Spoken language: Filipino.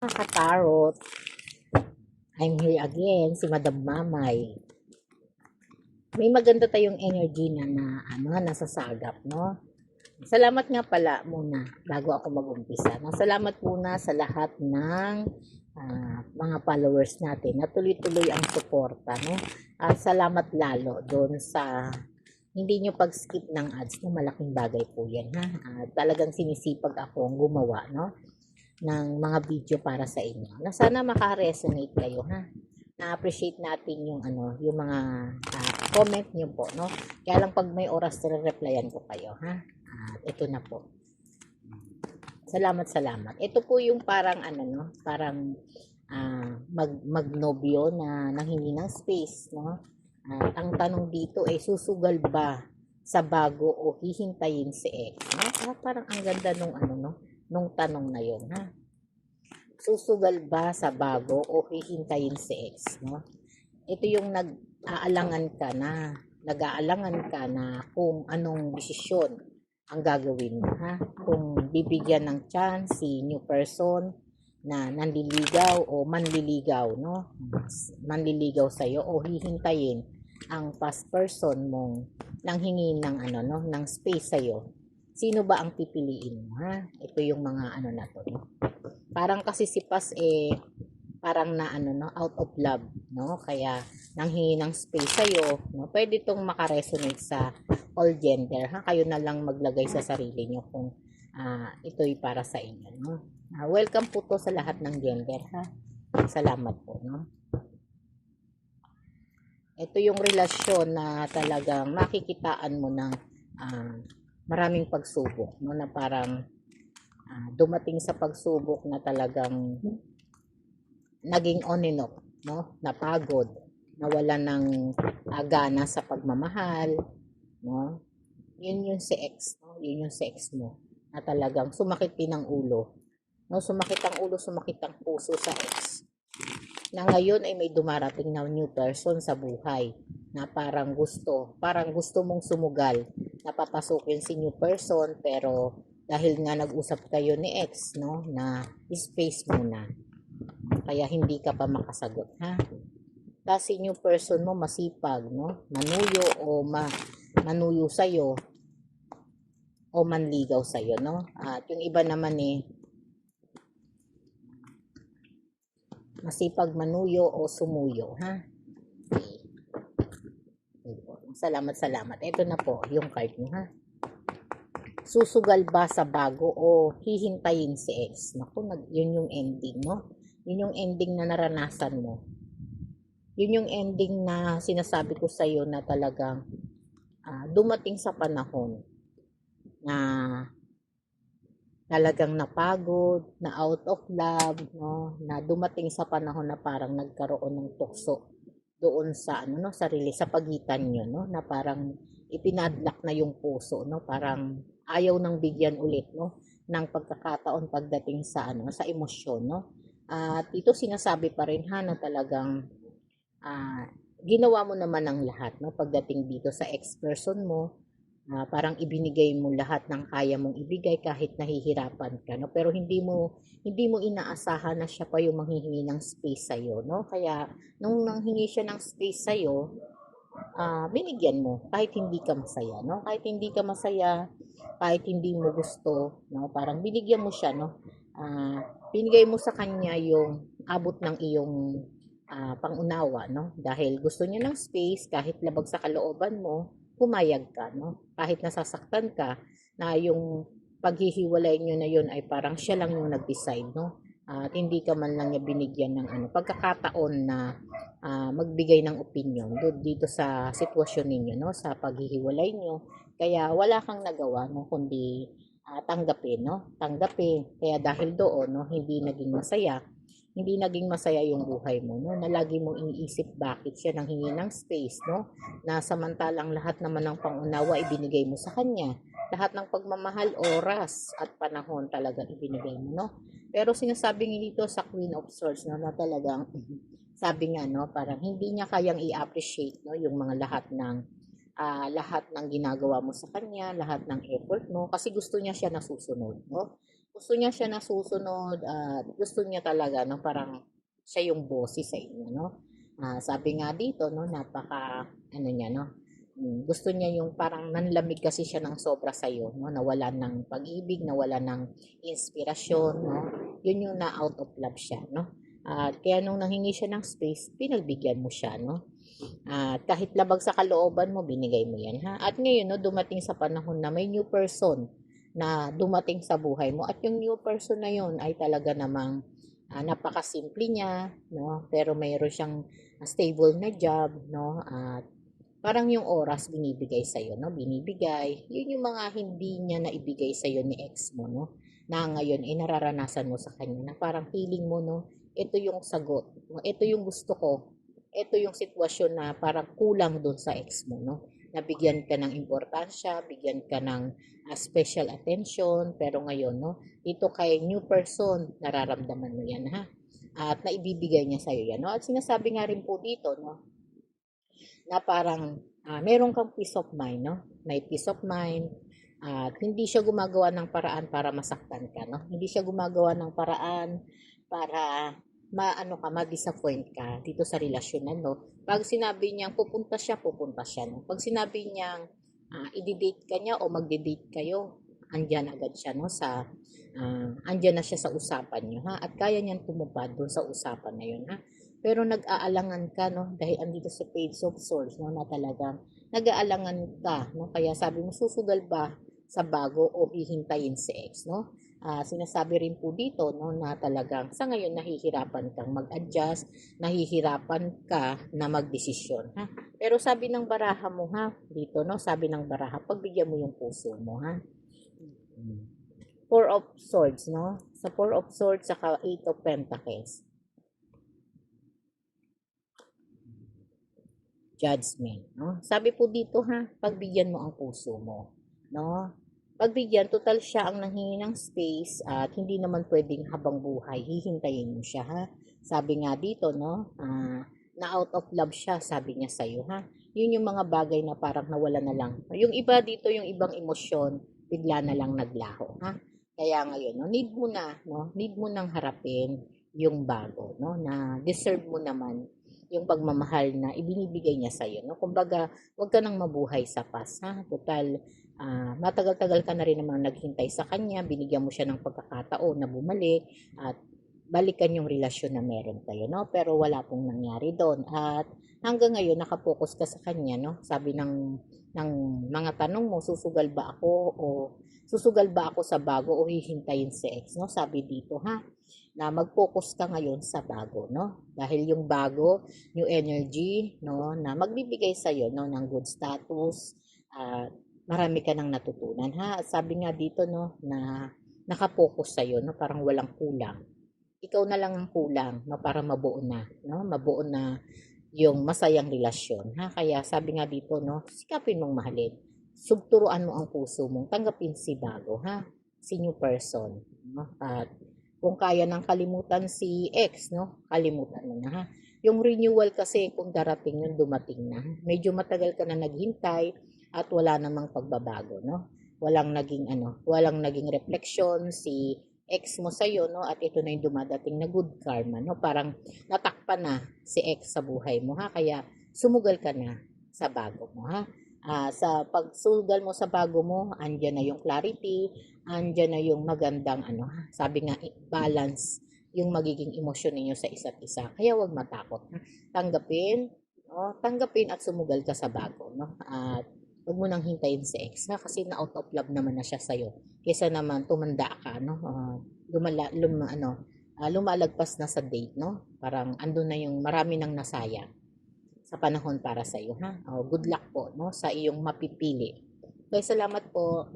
Mga katarot, I'm here again, si Madam Mamay. May maganda tayong energy na nasasagap, no? Salamat nga pala muna bago ako mag-umpisa. No? Salamat muna sa lahat ng mga followers natin na tuloy-tuloy ang suporta, no? At salamat lalo doon sa hindi nyo pag-skip ng ads, no? Malaking bagay po yan, ha? Talagang sinisipag akong gumawa, no? Ng mga video para sa inyo. Na sana maka-resonate kayo, ha. Na-appreciate natin yung yung mga comment niyo po, no. Kaya lang pag may oras re-replyan ko kayo, ha. Ito na po. Salamat, salamat. Ito po yung parang no, parang magnobyo na nanghingi ng space, no. At ang tanong dito ay susugal ba sa bago o hihintayin si ex, no? Parang ang ganda nung no, nung tanong na yon, ha. Susugal ba sa bago o hihintayin si ex, no? Ito yung nag-aalangan ka na kung anong desisyon ang gagawin mo, ha? Kung bibigyan ng chance si new person na nanliligaw o manliligaw, no? Manliligaw sa iyo o hihintayin ang past person mong nanghingi ng no, ng space sa iyo. Sino ba ang pipiliin mo, ha? Ito yung mga na to, no? Parang kasi si Pas parang na no, out of love, no? Kaya nanghingi ng space sa iyo, no? Pwede itong makaresonate sa all gender, ha? Kayo na lang maglagay sa sarili niyo kung ito'y para sa inyo, no? Welcome po to sa lahat ng gender, ha? Salamat po, no? Ito yung relasyon na talagang makikitaan mo ng maraming pagsubok, no? Na parang dumating sa pagsubok na talagang naging on and off, no? Napagod, nawala ng gana sa pagmamahal, no? Yun yung si ex, no? Yun yung si ex mo na talagang sumakit din ang ulo, no? Sumakit ang ulo, sumakit ang puso sa ex. Na ngayon ay may dumarating na new person sa buhay na parang gusto mong sumugal, napapasukin si new person pero dahil nga nag-usap kayo ni ex, no, na space muna. Kaya hindi ka pa makasagot, ha? Kasi new person mo masipag, no? Manuyo o manuyo sa'yo o manligaw sa'yo, no? At yung iba naman masipag manuyo o sumuyo, ha? Salamat, salamat. Ito na po yung card mo, ha? Susugal ba sa bago o hihintayin si ex? Naku, yun yung ending, no? Yun yung ending na naranasan mo. Yun yung ending na sinasabi ko sa iyo na talagang dumating sa panahon na talagang napagod, na out of love, no? Na dumating sa panahon na parang nagkaroon ng tukso doon sa no, sarili sa pagitan niyo, no? Na parang ipinadlock na yung puso, no? Parang ayaw nang bigyan ulit, no, ng pagkakataon pagdating sa sa emosyon, no? At ito sinasabi pa rin, ha, na talagang ginawa mo naman ang lahat, no, pagdating dito sa ex-person mo. Parang ibinigay mo lahat ng kaya mong ibigay kahit nahihirapan ka, no? Pero hindi mo inaasahan na siya pa yung manghihingi ng space sa iyo, no? Kaya nung nanghingi siya ng space sa iyo, binigyan mo kahit hindi ka masaya, no? Kahit hindi ka masaya, kahit hindi mo gusto, no? Parang binigyan mo siya, no? Binigay mo sa kanya yung abot ng iyong pangunawa, no? Dahil gusto niya ng space kahit labag sa kalooban mo, pumayag ka, no? Kahit nasasaktan ka na yung paghihiwalay niyo na yun ay parang siya lang yung nag-decide, no? At hindi ka man lang niya binigyan ng pagkakataon na magbigay ng opinion dito sa sitwasyon ninyo, no, sa paghihiwalay niyo. Kaya wala kang nagawa, no, kundi tanggapin, no? Tanggapin. Kaya dahil doon, no, hindi naging masaya yung buhay mo, no, na lagi mong iniisip bakit siya nanghingi ng space, no, na samantalang lahat naman ng pangunawa ibinigay mo sa kanya, lahat ng pagmamahal, oras at panahon talaga ibinigay mo, no. Pero sinasabi nga dito sa Queen of Swords, no, na talagang sabi nga, no, parang hindi niya kayang i-appreciate, no, yung mga lahat ng ginagawa mo sa kanya, lahat ng effort mo kasi gusto niya siya nasusunod, no. gusto niya siya nasusunod at gusto niya talaga, no, parang siya yung bossy sa inyo, no. Sabi nga dito, no, napaka, ano niya, no, gusto niya yung parang nanlamig kasi siya ng sobra sa'yo, no, nawala ng pag-ibig, nawala ng inspirasyon, no, yun yung na out of love siya, no. At kaya nung nanghingi siya ng space, pinagbigyan mo siya, no. At kahit labag sa kalooban mo, binigay mo yan, ha. At ngayon, no, dumating sa panahon na may new person na dumating sa buhay mo at yung new person na yun ay talaga namang napakasimple niya, no, pero mayroon siyang stable na job, no, at parang yung oras binibigay sa iyo, no, binibigay. Yun yung mga hindi niya naibigay sa iyo ni ex mo, no, na ngayon ay nararanasan mo sa kanya na parang feeling mo, no, ito yung sagot, no, ito yung gusto ko, ito yung sitwasyon na parang kulang doon sa ex mo, no, nabigyan ka ng importansya, bigyan ka ng special attention, pero ngayon, no, dito kay new person, nararamdaman mo yan, ha, at naibibigay niya sa iyo yan, no, at sinasabi nga rin po dito, no, na parang meron kang peace of mind, no? May peace of mind at hindi siya gumagawa ng paraan para masaktan ka, no? Hindi siya gumagawa ng paraan para maano ka, ma-disappoint ka dito sa relasyon na, no? Pag sinabi niyang pupunta siya, no? Pag sinabi niyang i-date ka niya o magde-date kayo, andyan agad siya, no? Andyan na siya sa usapan niyo, ha? At kaya niyang tumupad doon sa usapan na yun, ha? Pero nag-aalangan ka, no, dahil andito sa Page of Swords, no, na talagang nag-aalangan ka, no, kaya sabi mo susugal ba sa bago o hihintayin si ex, no. Sinasabi rin po dito, no, na talagang sa ngayon nahihirapan kang mag-adjust, nahihirapan ka na magdesisyon, ha. Pero sabi ng baraha mo, ha, dito, no, sabi ng baraha, pagbigyan mo yung puso mo, ha. Four of Swords, no, sa Four of Swords saka Eight of Pentacles, judgment, no? Sabi po dito, ha, pagbigyan mo ang puso mo, no? Pagbigyan, total siya ang nanghingi ng space at hindi naman pwedeng habang buhay, hihintayin mo siya, ha? Sabi nga dito, no, na out of love siya, sabi niya sa'yo, ha? Yun yung mga bagay na parang nawala na lang. Yung iba dito, yung ibang emosyon, bigla na lang naglaho, ha? Kaya ngayon, no, need mo na, no? Need mo nang harapin yung bago, no? Na deserve mo naman yung pagmamahal na ibinibigay niya sa'yo, no? Kumbaga, huwag ka nang mabuhay sa past, ha? Total, matagal-tagal ka na rin namang naghintay sa kanya, binigyan mo siya ng pagkakataon na bumalik at balikan yung relasyon na meron kayo, no? Pero wala pong nangyari doon. At hanggang ngayon, nakapokus ka sa kanya, no? Sabi ng mga tanong mo, susugal ba ako sa bago o hihintayin si ex, no? Sabi dito, ha? Na mag-focus ka ngayon sa bago, no? Dahil yung bago, new energy, no, na magbibigay sa iyo, no, ng good status, marami ka nang natutunan, ha? At sabi nga dito, no, na nakapokus sa iyo, no, parang walang kulang. Ikaw na lang ang kulang, no, para mabuo na, no? Mabuo na yung masayang relasyon, ha? Kaya sabi nga dito, no, sikapin mong mahalin. Sugturuan mo ang puso mong tanggapin si bago, ha? Si new person, no? At kung kaya nang kalimutan si ex, no, kalimutan mo na, ha. Yung renewal kasi kung darating yun, dumating na. Medyo matagal ka na naghintay at wala namang pagbabago, no. Walang naging refleksyon si ex mo sa iyo, no, at ito na yung dumadating na good karma, no. Parang natakpan na si ex sa buhay mo, ha. Kaya sumugal ka na sa bago mo, ha. Sa pagsugal mo sa bago mo, andyan na yung clarity, andyan na yung magandang sabi nga balance yung magiging emosyon ninyo sa isa't isa. Kaya wag matakot. Tanggapin, no? Tanggapin at sumugal ka sa bago, no? At wag mo nang hintayin si ex, ha? Kasi na out of love naman na siya sa iyo. Kaysa naman tumanda ka, no? Lumalagpas na sa date, no? Parang andun na yung marami nang nasayang sa panahon para sa iyo, ha? Good luck po, no, sa iyong mapipili. Okay, salamat po.